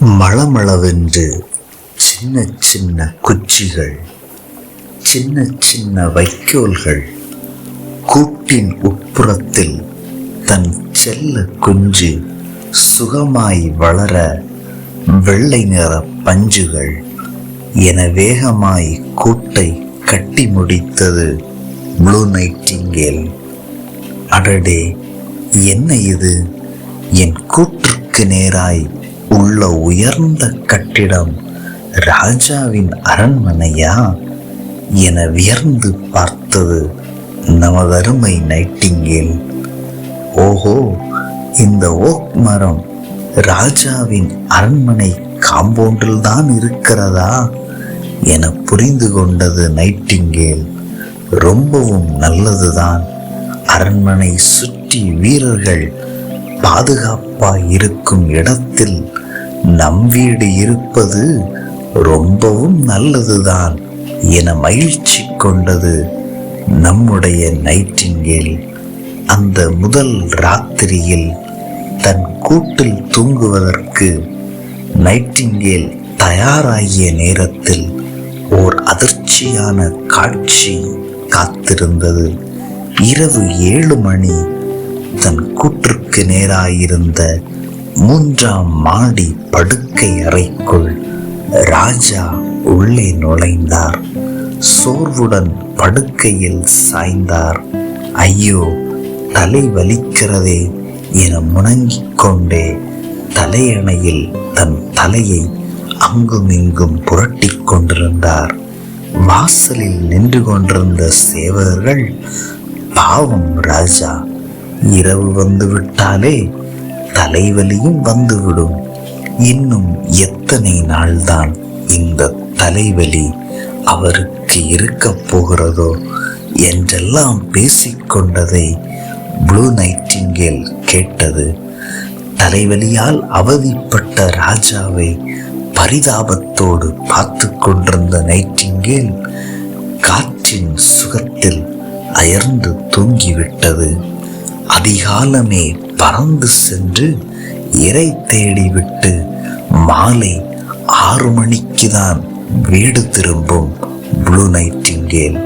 மளமளவென்று சின்ன சின்ன குச்சிகள், சின்ன சின்ன வைக்கோல்கள் கூட்டின் உட்புறத்தில் தன் செல்ல குஞ்சு சுகமாய் வளர வெள்ளை நிற பஞ்சுகள் என வேகமாய் கூட்டை கட்டி முடித்தது ப்ளூ நைட்டிங்கேல். அடடே, என்ன இது? என் கூற்றுக்கு நேராய் உள்ள உயர்ந்த கட்டிடம் ராஜாவின் அரண்மனையா என வியர்ந்து பார்த்தது நமதருமை நைட்டிங்கேல். ஓஹோ, இந்த ஓக் மரம் ராஜாவின் அரண்மனை காம்பவுண்டில் தான் இருக்கிறதா என புரிந்து கொண்டது நைட்டிங்கேல். ரொம்பவும் நல்லதுதான். அரண்மனை சுற்றி வீரர்கள் பாதுகாப்பாய் இருக்கும் இடத்தில் நம் வீடு இருப்பது ரொம்பவும் நல்லதுதான் என மகிழ்ச்சி கொண்டது நம்முடைய நைட்டிங்கேல். அந்த முதல் ராத்திரியில் தன் கூட்டில் தூங்குவதற்கு நைட்டிங்கேல் தயாராகிய நேரத்தில் ஓர் அதிர்ச்சியான காட்சி காத்திருந்தது. இரவு 7 மணி. தன் கூற்றுக்கு நேராயிருந்த 3ஆம் மாடி படுக்கை அறைக்குள் ராஜா உள்ளே நுழைந்தார். சோர்வுடன் படுக்கையில் சாய்ந்தார். ஐயோ, தலை வலிக்கிறதே என முணங்கிக் கொண்டே தலையணையில் தன் தலையை அங்குமிங்கும் புரட்டிக் கொண்டிருந்தார். வாசலில் நின்று கொண்டிருந்த சேவகர்கள், பாவம் ராஜா, இரவு வந்து விட்டாலே தலைவலியும் வந்துவிடும். இன்னும் எத்தனை நாள்தான் இந்த தலைவலி அவருக்கு இருக்க போகிறதோ என்றெல்லாம் பேசிக்கொண்டதை ப்ளூ நைட்டிங்கேல் கேட்டது. தலைவலியால் அவதிப்பட்ட ராஜாவை பரிதாபத்தோடு பார்த்து கொண்டிருந்த நைட்டிங்கேல் காற்றின் சுகத்தில் அயர்ந்து தூங்கிவிட்டது. அதிகாலமே பறந்து சென்று இரை தேடிவிட்டு மாலை 6 மணிக்குதான் வீடு திரும்பும் ப்ளூ நைட்டிங்கேல்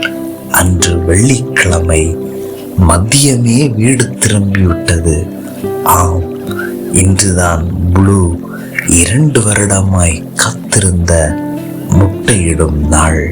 அன்று வெள்ளிக்கிழமை மதியமே வீடு திரும்பிவிட்டது. ஆம், இன்றுதான் ப்ளூ 2 வருடமாய் காத்திருந்த முட்டையிடும் நாள்.